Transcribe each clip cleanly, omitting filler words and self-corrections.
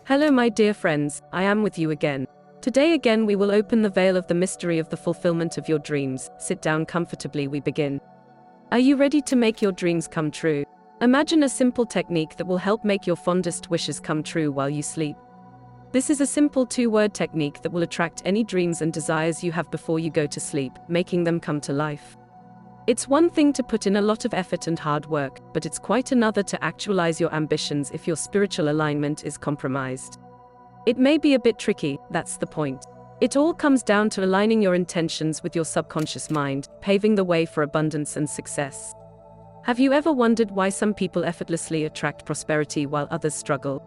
Hello my dear friends, I am with you again. Today again we will open the veil of the mystery of the fulfillment of your dreams. Sit down comfortably, we begin. Are you ready to make your dreams come true? Imagine a simple technique that will help make your fondest wishes come true while you sleep. This is a simple 2-word technique that will attract any dreams and desires you have before you go to sleep, making them come to life. It's one thing to put in a lot of effort and hard work, but it's quite another to actualize your ambitions if your spiritual alignment is compromised. It may be a bit tricky, that's the point. It all comes down to aligning your intentions with your subconscious mind, paving the way for abundance and success. Have you ever wondered why some people effortlessly attract prosperity while others struggle?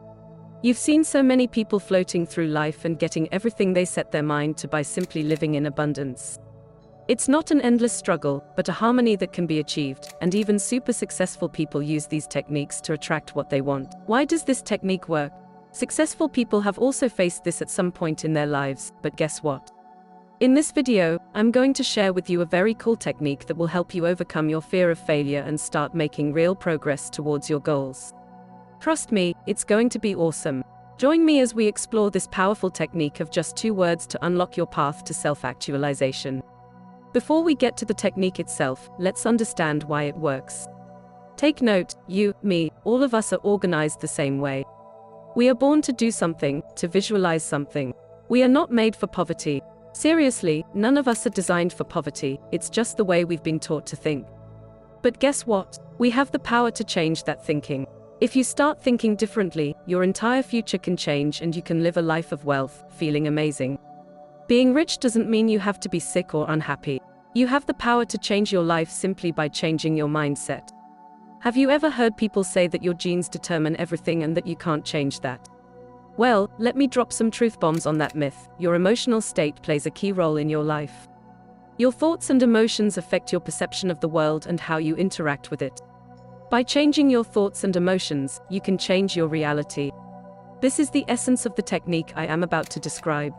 You've seen so many people floating through life and getting everything they set their mind to by simply living in abundance. It's not an endless struggle, but a harmony that can be achieved, and even super successful people use these techniques to attract what they want. Why does this technique work? Successful people have also faced this at some point in their lives, but guess what? In this video, I'm going to share with you a very cool technique that will help you overcome your fear of failure and start making real progress towards your goals. Trust me, it's going to be awesome. Join me as we explore this powerful technique of just 2 words to unlock your path to self-actualization. Before we get to the technique itself, let's understand why it works. Take note, you, me, all of us are organized the same way. We are born to do something, to visualize something. We are not made for poverty. Seriously, none of us are designed for poverty, it's just the way we've been taught to think. But guess what? We have the power to change that thinking. If you start thinking differently, your entire future can change and you can live a life of wealth, feeling amazing. Being rich doesn't mean you have to be sick or unhappy. You have the power to change your life simply by changing your mindset. Have you ever heard people say that your genes determine everything and that you can't change that? Well, let me drop some truth bombs on that myth. Your emotional state plays a key role in your life. Your thoughts and emotions affect your perception of the world and how you interact with it. By changing your thoughts and emotions, you can change your reality. This is the essence of the technique I am about to describe.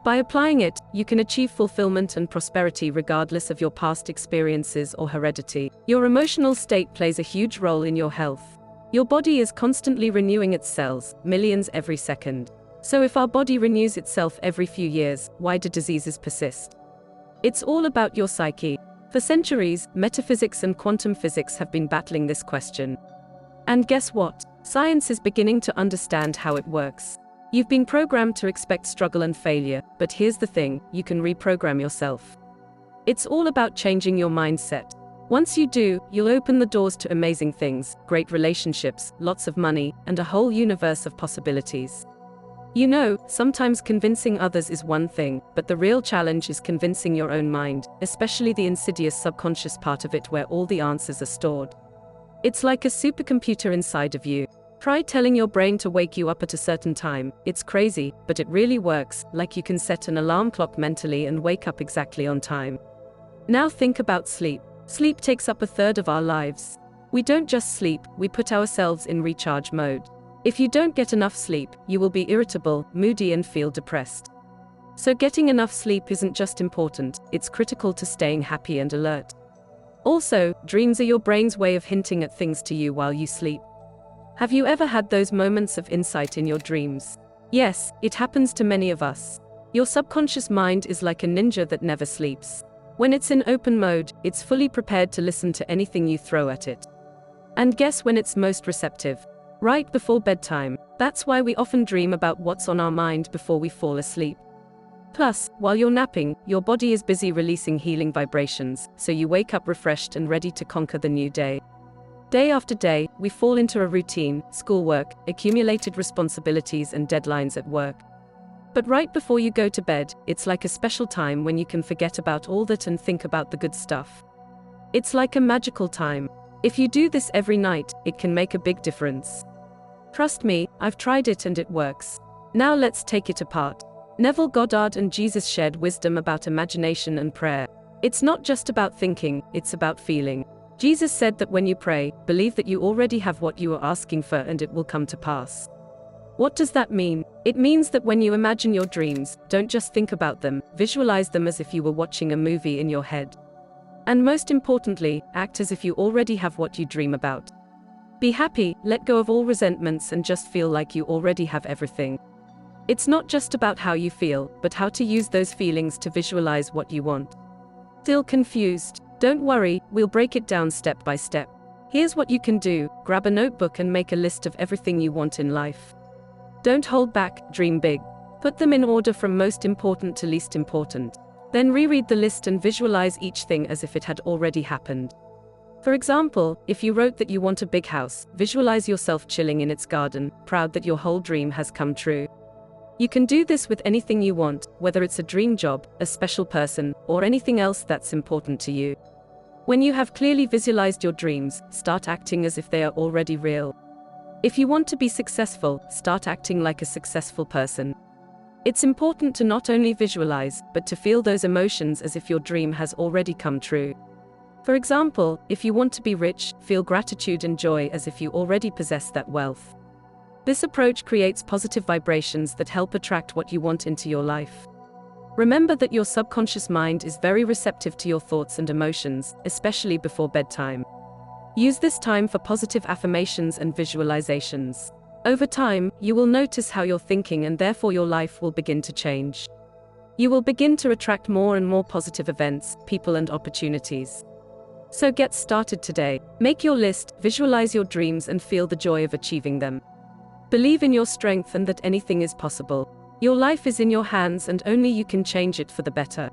By applying it, you can achieve fulfillment and prosperity regardless of your past experiences or heredity. Your emotional state plays a huge role in your health. Your body is constantly renewing its cells, millions every second. So if our body renews itself every few years, why do diseases persist? It's all about your psyche. For centuries, metaphysics and quantum physics have been battling this question. And guess what? Science is beginning to understand how it works. You've been programmed to expect struggle and failure, but here's the thing, you can reprogram yourself. It's all about changing your mindset. Once you do, you'll open the doors to amazing things, great relationships, lots of money, and a whole universe of possibilities. You know, sometimes convincing others is one thing, but the real challenge is convincing your own mind, especially the insidious subconscious part of it where all the answers are stored. It's like a supercomputer inside of you. Try telling your brain to wake you up at a certain time. It's crazy, but it really works, like you can set an alarm clock mentally and wake up exactly on time. Now think about sleep. Sleep takes up 1/3 of our lives. We don't just sleep, we put ourselves in recharge mode. If you don't get enough sleep, you will be irritable, moody and feel depressed. So getting enough sleep isn't just important, it's critical to staying happy and alert. Also, dreams are your brain's way of hinting at things to you while you sleep. Have you ever had those moments of insight in your dreams? Yes, it happens to many of us. Your subconscious mind is like a ninja that never sleeps. When it's in open mode, it's fully prepared to listen to anything you throw at it. And guess when it's most receptive? Right before bedtime. That's why we often dream about what's on our mind before we fall asleep. Plus, while you're napping, your body is busy releasing healing vibrations, so you wake up refreshed and ready to conquer the new day. Day after day, we fall into a routine, schoolwork, accumulated responsibilities and deadlines at work. But right before you go to bed, it's like a special time when you can forget about all that and think about the good stuff. It's like a magical time. If you do this every night, it can make a big difference. Trust me, I've tried it and it works. Now let's take it apart. Neville Goddard and Jesus shared wisdom about imagination and prayer. It's not just about thinking, it's about feeling. Jesus said that when you pray, believe that you already have what you are asking for and it will come to pass. What does that mean? It means that when you imagine your dreams, don't just think about them, visualize them as if you were watching a movie in your head. And most importantly, act as if you already have what you dream about. Be happy, let go of all resentments, and just feel like you already have everything. It's not just about how you feel, but how to use those feelings to visualize what you want. Still confused? Don't worry, we'll break it down step by step. Here's what you can do: grab a notebook and make a list of everything you want in life. Don't hold back, dream big. Put them in order from most important to least important. Then reread the list and visualize each thing as if it had already happened. For example, if you wrote that you want a big house, visualize yourself chilling in its garden, proud that your whole dream has come true. You can do this with anything you want, whether it's a dream job, a special person, or anything else that's important to you. When you have clearly visualized your dreams, start acting as if they are already real. If you want to be successful, start acting like a successful person. It's important to not only visualize, but to feel those emotions as if your dream has already come true. For example, if you want to be rich, feel gratitude and joy as if you already possess that wealth. This approach creates positive vibrations that help attract what you want into your life. Remember that your subconscious mind is very receptive to your thoughts and emotions, especially before bedtime. Use this time for positive affirmations and visualizations. Over time, you will notice how you're thinking, and therefore your life will begin to change. You will begin to attract more and more positive events, people, and opportunities. So get started today. Make your list, visualize your dreams, and feel the joy of achieving them. Believe in your strength and that anything is possible. Your life is in your hands, and only you can change it for the better.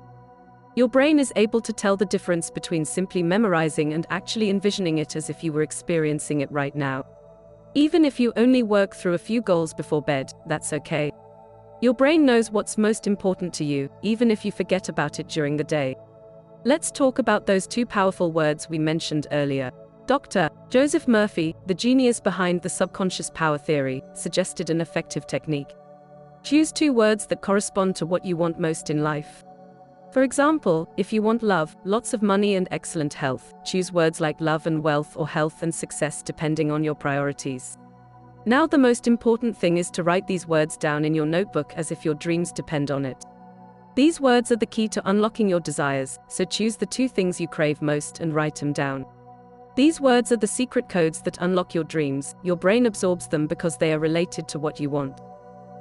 Your brain is able to tell the difference between simply memorizing and actually envisioning it as if you were experiencing it right now. Even if you only work through a few goals before bed, that's okay. Your brain knows what's most important to you, even if you forget about it during the day. Let's talk about those two powerful words we mentioned earlier. Dr. Joseph Murphy, the genius behind the subconscious power theory, suggested an effective technique. Choose two words that correspond to what you want most in life. For example, if you want love, lots of money, and excellent health, choose words like love and wealth, or health and success, depending on your priorities. Now the most important thing is to write these words down in your notebook as if your dreams depend on it. These words are the key to unlocking your desires, so choose the two things you crave most and write them down. These words are the secret codes that unlock your dreams. Your brain absorbs them because they are related to what you want.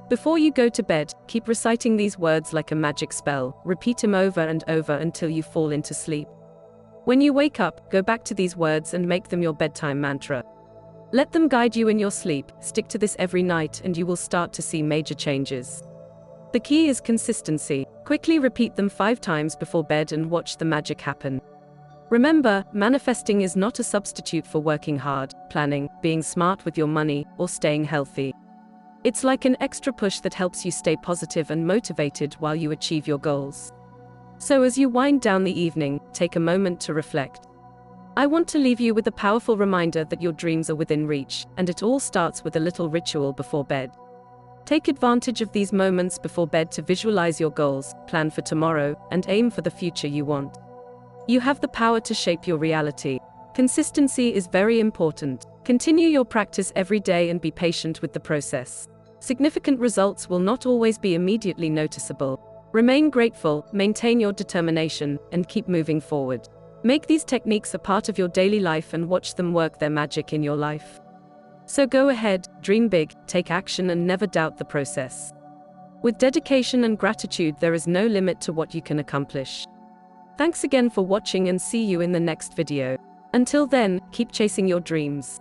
Before you go to bed, keep reciting these words like a magic spell. Repeat them over and over until you fall into sleep. When you wake up, go back to these words and make them your bedtime mantra. Let them guide you in your sleep. Stick to this every night and you will start to see major changes. The key is consistency. Quickly repeat them 5 times before bed and watch the magic happen. Remember, manifesting is not a substitute for working hard, planning, being smart with your money, or staying healthy. It's like an extra push that helps you stay positive and motivated while you achieve your goals. So as you wind down the evening, take a moment to reflect. I want to leave you with a powerful reminder that your dreams are within reach, and it all starts with a little ritual before bed. Take advantage of these moments before bed to visualize your goals, plan for tomorrow, and aim for the future you want. You have the power to shape your reality. Consistency is very important. Continue your practice every day and be patient with the process. Significant results will not always be immediately noticeable. Remain grateful, maintain your determination, and keep moving forward. Make these techniques a part of your daily life and watch them work their magic in your life. So go ahead, dream big, take action, and never doubt the process. With dedication and gratitude, there is no limit to what you can accomplish. Thanks again for watching, and see you in the next video. Until then, keep chasing your dreams.